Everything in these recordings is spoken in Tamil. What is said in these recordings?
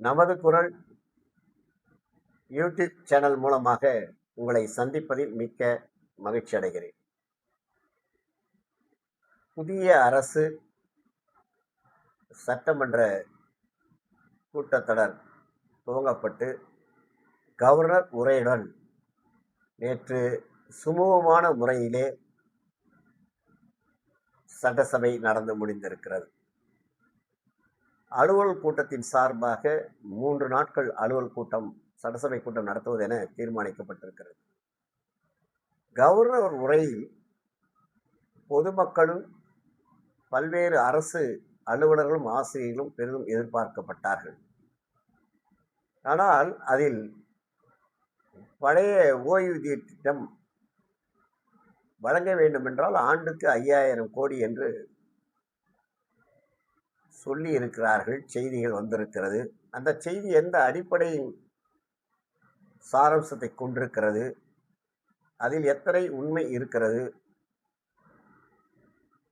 நமது குரல் யூடியூப் சேனல் மூலமாக உங்களை சந்திப்பதில் மிக்க மகிழ்ச்சி அடைகிறேன். புதிய அரசு சட்டமன்ற கூட்டத்தொடர் துவங்கப்பட்டு கவர்னர் உரையுடன் நேற்று சுமூகமான முறையிலே சட்டசபை நடந்து முடிந்திருக்கிறது. அலுவல் கூட்டத்தின் சார்பாக 3 நாட்கள் அலுவல் கூட்டம் சட்டசபை கூட்டம் நடத்துவது என தீர்மானிக்கப்பட்டிருக்கிறது. கவர்னர் உரையில் பொதுமக்களும் பல்வேறு அரசு அலுவலர்களும் ஆசிரியர்களும் பெரிதும் எதிர்பார்க்கப்பட்டார்கள். ஆனால் அதில் பழைய ஓய்வூதிய திட்டம் வழங்க வேண்டும் என்றால் ஆண்டுக்கு 5000 கோடி என்று சொல்லி இருக்கிறார்கள். செய்திகள் வந்திருக்கிறது. அந்த செய்தி எந்த அடிப்படையில் சாராம்சத்தை கொண்டிருக்கிறது, அதில் எத்தனை உண்மை இருக்கிறது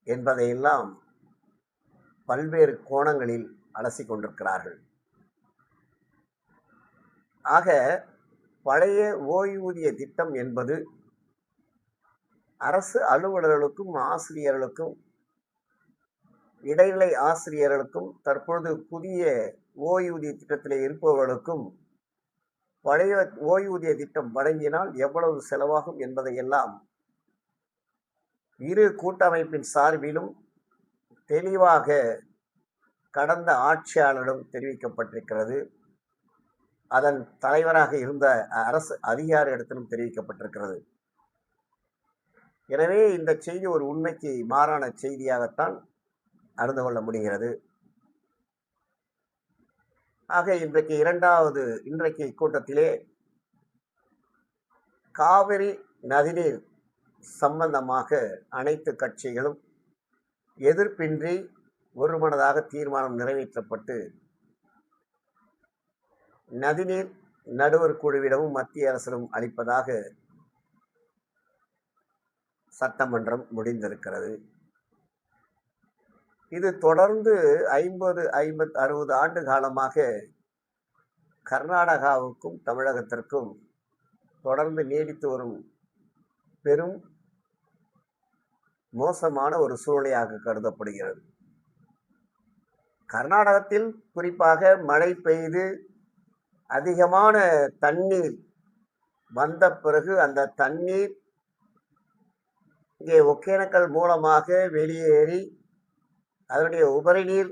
என்பதையெல்லாம் பல்வேறு கோணங்களில் அலசி கொண்டிருக்கிறார்கள். ஆக பழைய ஓய்வூதிய திட்டம் என்பது அரசு அலுவலர்களுக்கும் ஆசிரியர்களுக்கும் இடைநிலை ஆசிரியர்களுக்கும் தற்பொழுது புதிய ஓய்வூதிய திட்டத்திலே இருப்பவர்களுக்கும் பழைய ஓய்வூதிய திட்டம் வழங்கினால் எவ்வளவு செலவாகும் என்பதையெல்லாம் இரு கூட்டமைப்பின் சார்பிலும் தெளிவாக கடந்த ஆட்சியாளரிடம் தெரிவிக்கப்பட்டிருக்கிறது. அதன் தலைவராக இருந்த அரசு அதிகாரியிடத்திலும் தெரிவிக்கப்பட்டிருக்கிறது. எனவே இந்த செய்தி ஒரு உண்மைக்கு மாறான செய்தியாகத்தான் அறிந்து கொள்ள முடிகிறது. ஆக இன்றைக்கு கூட்டத்திலே காவிரி நதிநீர் சம்பந்தமாக அனைத்து கட்சிகளும் எதிர்ப்பின்றி ஒருமனதாக தீர்மானம் நிறைவேற்றப்பட்டு நதிநீர் நடுவர் குழுவிடமும் மத்திய அரசிடம் அளிப்பதாக சட்டமன்றம் முடிந்திருக்கிறது. இது தொடர்ந்து 50, 60 ஆண்டு காலமாக கர்நாடகாவுக்கும் தமிழகத்திற்கும் தொடர்ந்து நீடித்து வரும் பெரும் மோசமான ஒரு சூழ்நிலையாக கருதப்படுகிறது. கர்நாடகத்தில் குறிப்பாக மழை பெய்து அதிகமான தண்ணீர் வந்த பிறகு அந்த தண்ணீர் இங்கே ஒகேனக்கல் மூலமாக வெளியேறி அதனுடைய உபரி நீர்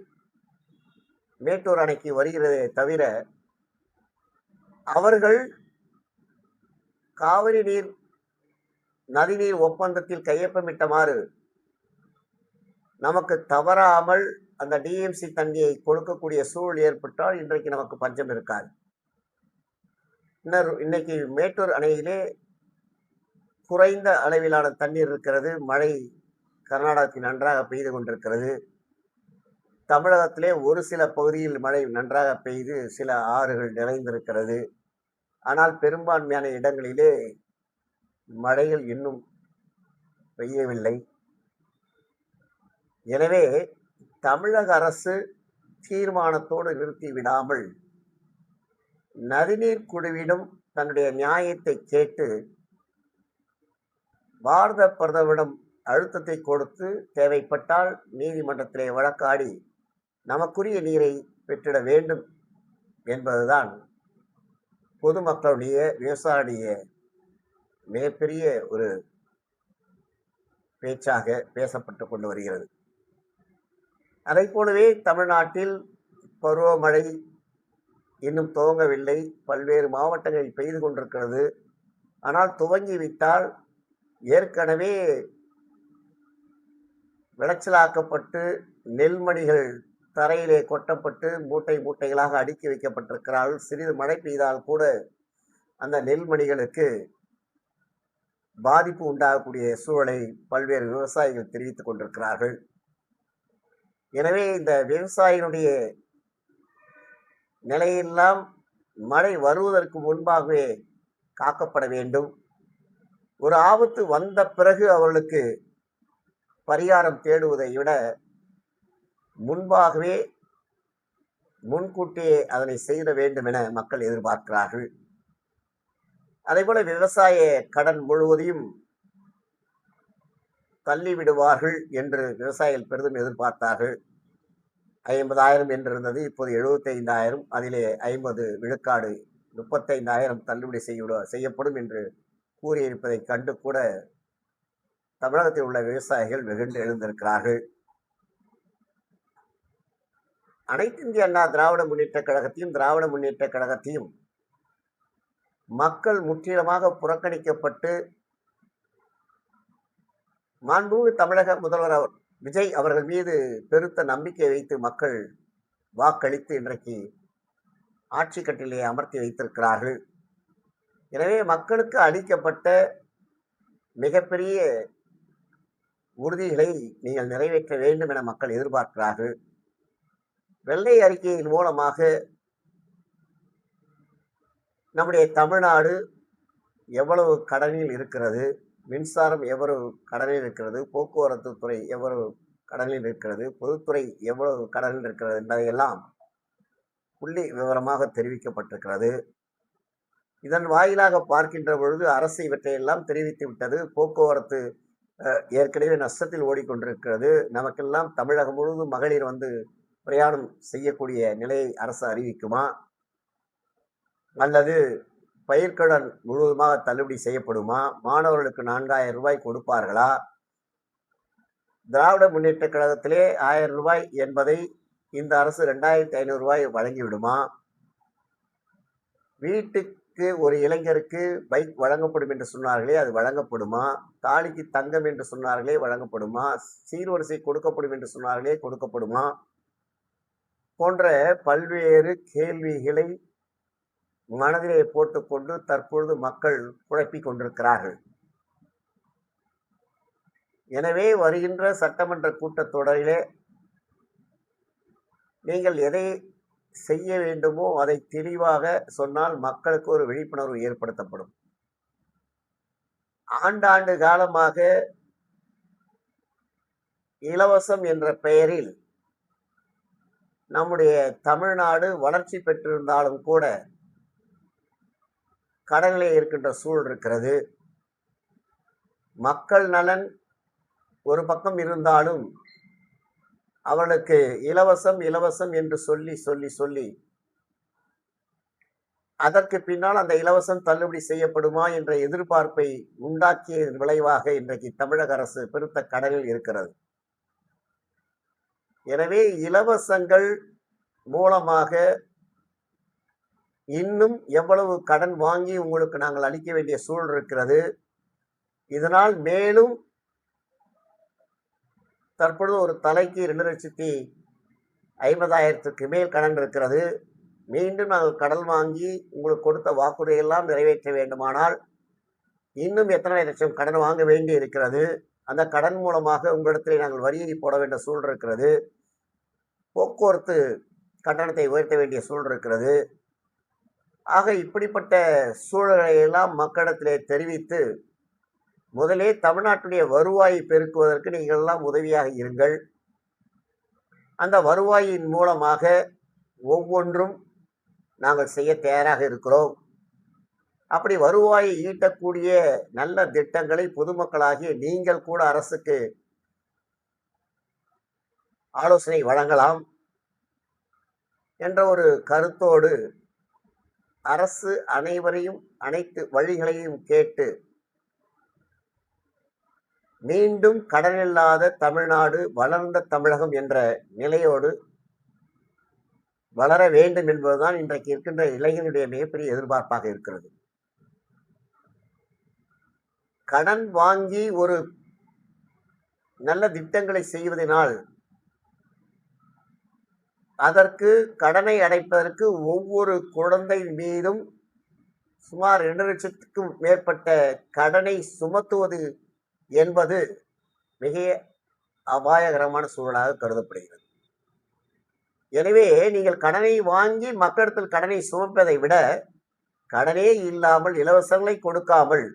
மேட்டூர் அணைக்கு வருகிறதே தவிர அவர்கள் காவிரி நீர் நதிநீர் ஒப்பந்தத்தில் கையொப்பமிட்டமாறு நமக்கு தவறாமல் அந்த டிஎம்சி தண்ணியை கொடுக்கக்கூடிய சூழல் ஏற்பட்டால் இன்றைக்கு நமக்கு பஞ்சம் இருக்காது. இன்னைக்கு மேட்டூர் அணையிலே குறைந்த அளவிலான தண்ணீர் இருக்கிறது. மழை கர்நாடகத்தில் நன்றாக பெய்து கொண்டிருக்கிறது. தமிழகத்திலே ஒரு சில பகுதியில் மழை நன்றாக பெய்து சில ஆறுகள் நிறைந்திருக்கிறது. ஆனால் பெரும்பான்மையான இடங்களிலே மழைகள் இன்னும் பெய்யவில்லை. எனவே தமிழக அரசு தீர்மானத்தோடு நிறுத்தி விடாமல் நதிநீர் குழுவிடம் தன்னுடைய நியாயத்தை கேட்டு பாரத பிரதமரிடம் அழுத்தத்தை கொடுத்து தேவைப்பட்டால் நீதிமன்றத்திலே வழக்காடி நமக்குரிய நீரை பெற்றிட வேண்டும் என்பதுதான் பொதுமக்களுடைய விவசாயிய மிகப்பெரிய ஒரு பேச்சாக பேசப்பட்டு கொண்டு வருகிறது. அதை போலவே தமிழ்நாட்டில் பருவமழை இன்னும் துவங்கவில்லை. பல்வேறு மாவட்டங்களில் பெய்து கொண்டிருக்கிறது. ஆனால் துவங்கிவிட்டால் ஏற்கனவே விளைச்சலாக்கப்பட்டு நெல்மணிகள் தரையிலே கொட்டப்பட்டு மூட்டை மூட்டைகளாக அடுக்கி வைக்கப்பட்டிருக்கிறார்கள். சிறிது மழை பெய்தால் கூட அந்த நெல்மணிகளுக்கு பாதிப்பு உண்டாகக்கூடிய சூழலை பல்வேறு விவசாயிகள் தெரிவித்துக் கொண்டிருக்கிறார்கள். எனவே இந்த விவசாயிகளுடைய நிலையெல்லாம் மழை வருவதற்கு முன்பாகவே காக்கப்பட வேண்டும். ஒரு ஆபத்து வந்த பிறகு அவர்களுக்கு பரிகாரம் தேடுவதை விட முன்பாகவே முன்கூட்டியே அதனை செய்த வேண்டும் என மக்கள் எதிர்பார்க்கிறார்கள். அதேபோல விவசாய கடன் முழுவதையும் தள்ளிவிடுவார்கள் என்று விவசாயிகள் பெரிதும் எதிர்பார்த்தார்கள். 50,000 என்றிருந்தது, இப்போது 75,000. அதிலே 50 விழுக்காடு 35,000 தள்ளுபடி செய்யப்படும் என்று கூறியிருப்பதைக் கண்டு கூட தமிழகத்தில் உள்ள விவசாயிகள் வெகுண்டு எழுந்திருக்கிறார்கள். அனைத்து இந்திய அண்ணா திராவிட முன்னேற்றக் கழகத்தையும் திராவிட முன்னேற்றக் கழகத்தையும் மக்கள் முற்றிலுமாக புறக்கணிக்கப்பட்டு மாண்புமிகு தமிழக முதல்வர் விஜய் அவர்கள் மீது பெருத்த நம்பிக்கை வைத்து மக்கள் வாக்களித்து இன்றைக்கு ஆட்சி கட்டிலே அமர்த்தி வைத்திருக்கிறார்கள். எனவே மக்களுக்கு அளிக்கப்பட்ட மிகப்பெரிய உறுதிகளை நீங்கள் நிறைவேற்ற வேண்டும் என மக்கள் எதிர்பார்க்கிறார்கள். வெள்ளை அறிக்கையின் மூலமாக நம்முடைய தமிழ்நாடு எவ்வளவு கடனில் இருக்கிறது, மின்சாரம் எவ்வளவு கடனில் இருக்கிறது, போக்குவரத்து துறை எவ்வளவு கடனில் இருக்கிறது, பொதுத்துறை எவ்வளவு கடனில் இருக்கிறது என்பதையெல்லாம் புள்ளி விவரமாக தெரிவிக்கப்பட்டிருக்கிறது. இதன் வாயிலாக பார்க்கின்ற பொழுது அரசு இவற்றையெல்லாம் தெரிவித்து விட்டது. போக்குவரத்து ஏற்கனவே நஷ்டத்தில் ஓடிக்கொண்டிருக்கிறது. நமக்கெல்லாம் தமிழகம் முழுவதும் மகளிர் பிரயாணம் செய்யக்கூடிய நிலையை அரசு அறிவிக்குமா, அல்லது பயிர்க்கடன் முழுவதுமாக தள்ளுபடி செய்யப்படுமா, மாணவர்களுக்கு 4,000 ரூபாய் கொடுப்பார்களா, திராவிட முன்னேற்ற கழகத்திலே 1,000 ரூபாய் என்பதை இந்த அரசு 2,500 ரூபாய் வழங்கிவிடுமா, வீட்டுக்கு ஒரு இளைஞருக்கு பைக் வழங்கப்படும் என்று சொன்னார்களே அது வழங்கப்படுமா, தாலிக்கு தங்கம் என்று சொன்னார்களே வழங்கப்படுமா, சீர்வரிசை கொடுக்கப்படும் என்று சொன்னார்களே கொடுக்கப்படுமா போன்ற பல்வேறு கேள்விகளை மனதிலே போட்டுக்கொண்டு தற்பொழுது மக்கள் குழப்பிக் கொண்டிருக்கிறார்கள். எனவே வருகின்ற சட்டமன்ற கூட்டத்தொடரிலே நீங்கள் எதை செய்ய வேண்டுமோ அதை தெளிவாக சொன்னால் மக்களுக்கு ஒரு விழிப்புணர்வு ஏற்படுத்தப்படும். ஆண்டாண்டு காலமாக இலவசம் என்ற பெயரில் நம்முடைய தமிழ்நாடு வளர்ச்சி பெற்றிருந்தாலும் கூட கடனிலே இருக்கின்ற சூழல் இருக்கிறது. மக்கள் நலன் ஒரு பக்கம் இருந்தாலும் அவர்களுக்கு இலவசம் இலவசம் என்று சொல்லி சொல்லி சொல்லி அதற்கு பின்னால் அந்த இலவசம் தள்ளுபடி செய்யப்படுமா என்ற எதிர்பார்ப்பை உண்டாக்கிய விளைவாக இன்றைக்கு தமிழக அரசு பெருத்த கடனில் இருக்கிறது. எனவே இலவசங்கள் மூலமாக இன்னும் எவ்வளவு கடன் வாங்கி உங்களுக்கு நாங்கள் அளிக்க வேண்டிய சூழல் இருக்கிறது. இதனால் மேலும் தற்பொழுது ஒரு தலைக்கு 2,50,000க்கு மேல் கடன் இருக்கிறது. மீண்டும் நாங்கள் கடன் வாங்கி உங்களுக்கு கொடுத்த வாக்குறுதியெல்லாம் நிறைவேற்ற வேண்டுமானால் இன்னும் எத்தனை லட்சம் கடன் வாங்க வேண்டி இருக்கிறது. அந்த கடன் மூலமாக உங்களிடத்தில் நாங்கள் வரியை போட வேண்டிய சூழல் இருக்கிறது. போக்குவரத்து கட்டணத்தை உயர்த்த வேண்டிய சூழல் இருக்கிறது. ஆக இப்படிப்பட்ட சூழலை எல்லாம் மக்களிடத்திலே தெரிவித்து முதலே தமிழ்நாட்டுடைய வருவாயை பெருக்குவதற்கு நீங்கள் எல்லாம் உதவியாக இருங்கள். அந்த வருவாயின் மூலமாக ஒவ்வொன்றும் நாங்கள் செய்ய தயாராக இருக்கிறோம். அப்படி வருவாயை ஈட்டக்கூடிய நல்ல திட்டங்களை பொதுமக்களாகிய நீங்கள் கூட அரசுக்கு ஆலோசனை வழங்கலாம் என்ற ஒரு கருத்தோடு அரசு அனைவரையும் அனைத்து வழிகளையும் கேட்டு மீண்டும் கடனில்லாத தமிழ்நாடு வளர்ந்த தமிழகம் என்ற நிலையோடு வளர வேண்டும் என்பதுதான் இன்றைக்கு இருக்கின்ற இளைஞனுடைய மிகப்பெரிய எதிர்பார்ப்பாக இருக்கிறது. கடன் வாங்கி ஒரு நல்ல திட்டங்களை செய்வதனால் அதற்கு கடனை அடைப்பதற்கு ஒவ்வொரு குழந்தை மீதும் சுமார் 2 லட்சத்துக்கும் மேற்பட்ட கடனை சுமத்துவது என்பது மிக அபாயகரமான சூழலாக கருதப்படுகிறது. எனவே நீங்கள் கடனை வாங்கி மக்களிடத்தில் கடனை சுமப்பதை விட கடனே இல்லாமல் இலவசங்களை கொடுக்காமல்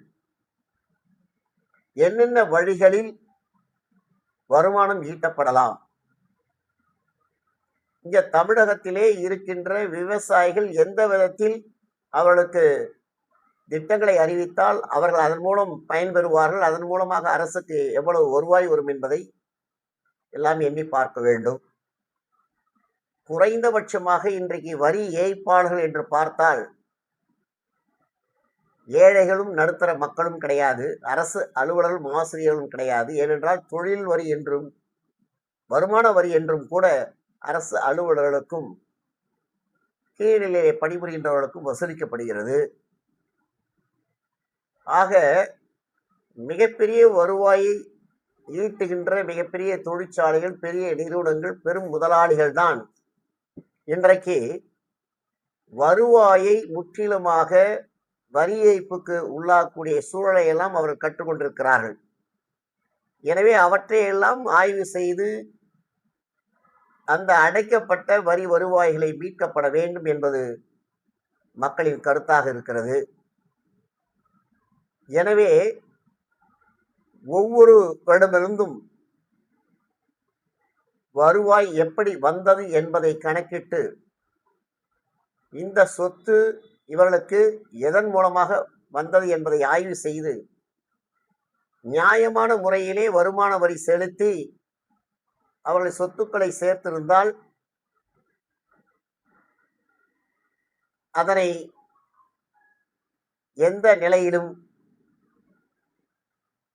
என்னென்ன வழிகளில் வருமானம் ஈட்டப்படலாம், இங்க தமிழகத்திலே இருக்கின்ற விவசாயிகள் எந்த விதத்தில் அவர்களுக்கு திட்டங்களை அறிவித்தால் அவர்கள் அதன் மூலம் பயன்பெறுவார்கள், அதன் மூலமாக அரசுக்கு எவ்வளவு வருவாய் வரும் என்பதை எல்லாம் எண்ணி பார்க்க வேண்டும். குறைந்தபட்சமாக இன்றைக்கு வரி ஏய்ப்பாளர்கள் என்று பார்த்தால் ஏழைகளும் நடுத்தர மக்களும் கிடையாது, அரசு அலுவலர்களும் ஆசிரியர்களும் கிடையாது. ஏனென்றால் தொழில் வரி என்றும் வருமான வரி என்றும் கூட அரசு அலுவலர்களுக்கும் கீழ்நிலையை பணிபுரிகின்றவர்களுக்கும் வசூலிக்கப்படுகிறது. ஆக மிகப்பெரிய வருவாயை ஈட்டுகின்ற மிகப்பெரிய தொழிற்சாலைகள், பெரிய நிறுவனங்கள், பெரும் முதலாளிகள் தான் இன்றைக்கு வருவாயை முற்றிலுமாக வரி ஏய்ப்புக்கு உள்ளாகக்கூடிய சூழலை எல்லாம் அவர்கள் கற்றுக்கொண்டிருக்கிறார்கள். எனவே அவற்றையெல்லாம் ஆய்வு செய்து அந்த அடைக்கப்பட்ட வரி வருவாய்களை மீட்கப்பட வேண்டும் என்பது மக்களின் கருத்தாக இருக்கிறது. எனவே ஒவ்வொரு வருடமிருந்தும் வருவாய் எப்படி வந்தது என்பதை கணக்கிட்டு இந்த சொத்து இவர்களுக்கு எதன் மூலமாக வந்தது என்பதை ஆய்வு செய்து நியாயமான முறையிலே வருமான வரி செலுத்தி அவர்கள் சொத்துக்களை சேர்த்திருந்தால் அதனை எந்த நிலையிலும்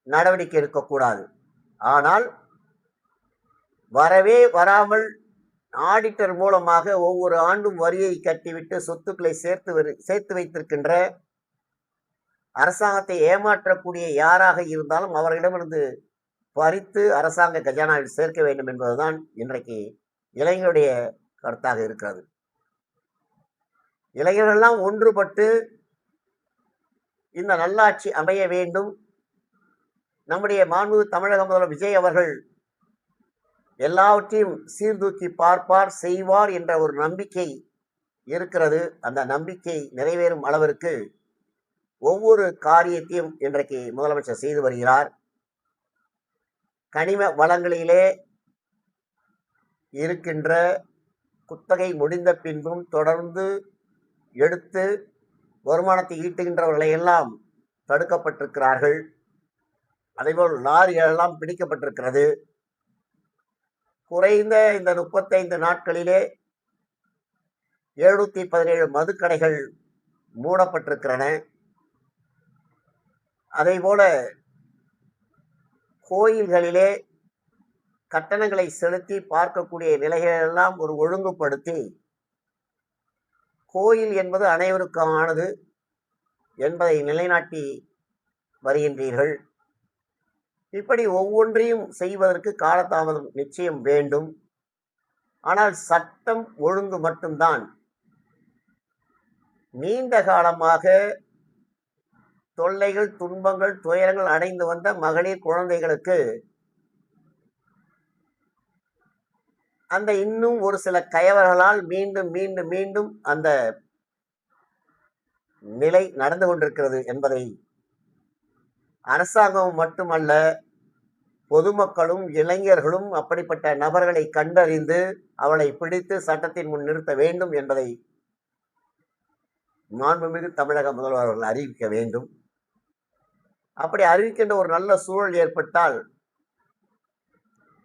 நடவடிக்கை எடுக்கக்கூடாது. ஆனால் வரவே வராமல் ஆடிட்டர் மூலமாக ஒவ்வொரு ஆண்டும் வரியை கட்டிவிட்டு சொத்துக்களை சேர்த்து வைத்திருக்கின்ற அரசாங்கத்தை ஏமாற்றக்கூடிய யாராக இருந்தாலும் அவர்களிடமிருந்து பறித்து அரசாங்க கஜானாவில் சேர்க்க வேண்டும் என்பதுதான் இன்றைக்கு இளைஞருடைய கருத்தாக இருக்கிறது. இளைஞர்கள்லாம் ஒன்றுபட்டு இந்த நல்லாட்சி அமைய வேண்டும், நம்முடைய மாண்புமிகு தமிழக முதல்வர் விஜய் அவர்கள் எல்லாவற்றையும் சீர்தூக்கி பார்ப்பார், செய்வார் என்ற ஒரு நம்பிக்கை இருக்கிறது. அந்த நம்பிக்கை நிறைவேறும் அளவிற்கு ஒவ்வொரு காரியத்தையும் இன்றைக்கு முதலமைச்சர் செய்து வருகிறார். கனிம வளங்களிலே இருக்கின்ற குத்தகை முடிந்த பின்பும் தொடர்ந்து எடுத்து வருமானத்தை ஈட்டுகின்றவர்களை எல்லாம் தடுக்கப்பட்டிருக்கிறார்கள். அதேபோல் லாரிகள் எல்லாம் பிடிக்கப்பட்டிருக்கிறது. குறைந்த இந்த 35 நாட்களிலே 717 மதுக்கடைகள் மூடப்பட்டிருக்கிறன. அதேபோல கோயில்களிலே கட்டணங்களை செலுத்தி பார்க்கக்கூடிய நிலைகளெல்லாம் ஒரு ஒழுங்குபடுத்தி கோயில் என்பது அனைவருக்கானது என்பதை நிலைநாட்டி வருகின்றீர்கள். இப்படி ஒவ்வொன்றையும் செய்வதற்கு காலதாமதம் நிச்சயம் வேண்டும். ஆனால் சட்டம் ஒழுங்கு மட்டும்தான் நீண்ட காலமாக தொல்லைகள், துன்பங்கள், துயரங்கள் அடைந்து வந்த மகளிர், குழந்தைகளுக்கு அந்த இன்னும் ஒரு சில கயவர்களால் மீண்டும் மீண்டும் மீண்டும் அந்த நிலை நடந்து கொண்டிருக்கிறது என்பதை அரசாங்கம் மட்டுமல்ல, பொதுமக்களும் இளைஞர்களும் அப்படிப்பட்ட நபர்களை கண்டறிந்து அவளை பிடித்து சட்டத்தின் முன் நிறுத்த வேண்டும் என்பதை மாண்புமிகு தமிழக முதல்வர் அவர்கள் அறிவிக்க வேண்டும். அப்படி அறிவிக்கின்ற ஒரு நல்ல சூழல் ஏற்பட்டால்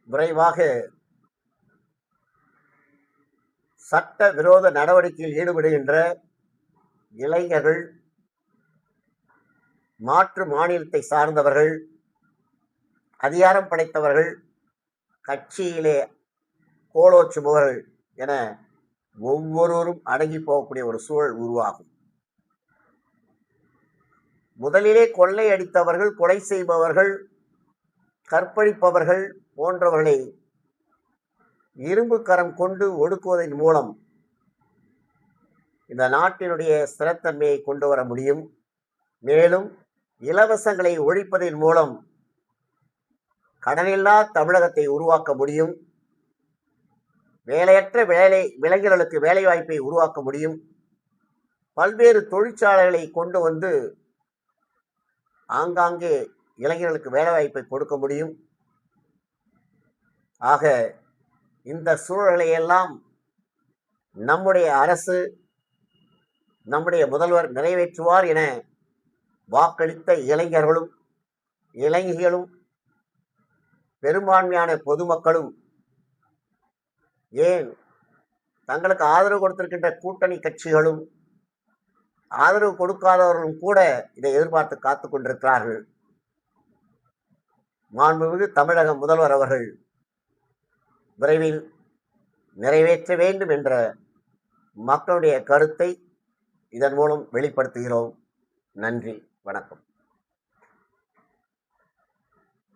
விரைவாக சட்ட விரோத நடவடிக்கையில் ஈடுபடுகின்ற இளைஞர்கள், மாற்று மாநிலத்தை சார்ந்தவர்கள், அதிகாரம் படைத்தவர்கள், கட்சியிலே கோலோச்சுபவர்கள் என ஒவ்வொருவரும் அடங்கி போகக்கூடிய ஒரு சூழல் உருவாகும். முதலிலே கொள்ளை அடித்தவர்கள், கொலை செய்பவர்கள், கற்பழிப்பவர்கள் போன்றவர்களை இரும்பு கரம் கொண்டு ஒடுக்குவதன் மூலம் இந்த நாட்டினுடைய ஸ்திரத்தன்மையை கொண்டு வர முடியும். மேலும் இலவசங்களை ஒழிப்பதன் மூலம் கடனில்லா தமிழகத்தை உருவாக்க முடியும். வேலையற்ற இளைஞர்களுக்கு வேலை வாய்ப்பை உருவாக்க முடியும். பல்வேறு தொழிற்சாலைகளை கொண்டு வந்து ஆங்காங்கே இளைஞர்களுக்கு வேலை வாய்ப்பை கொடுக்க முடியும். ஆக இந்த சூழலை எல்லாம் நம்முடைய அரசு, நம்முடைய முதல்வர் நிறைவேற்றுவார் என வாக்களித்த இளைஞர்களும் இளைஞர்களும் பெரும்பான்மையான பொதுமக்களும், ஏன் தங்களுக்கு ஆதரவு கொடுத்திருக்கின்ற கூட்டணி கட்சிகளும், ஆதரவு கொடுக்காதவர்களும் கூட இதை எதிர்பார்த்து காத்துக் கொண்டிருக்கிறார்கள். மாண்புமிகு தமிழக முதல்வர் அவர்கள் விரைவில் நிறைவேற்ற வேண்டும் என்ற மக்களுடைய கருத்தை இதன் மூலம் வெளிப்படுத்துகிறோம். நன்றி, வணக்கம்.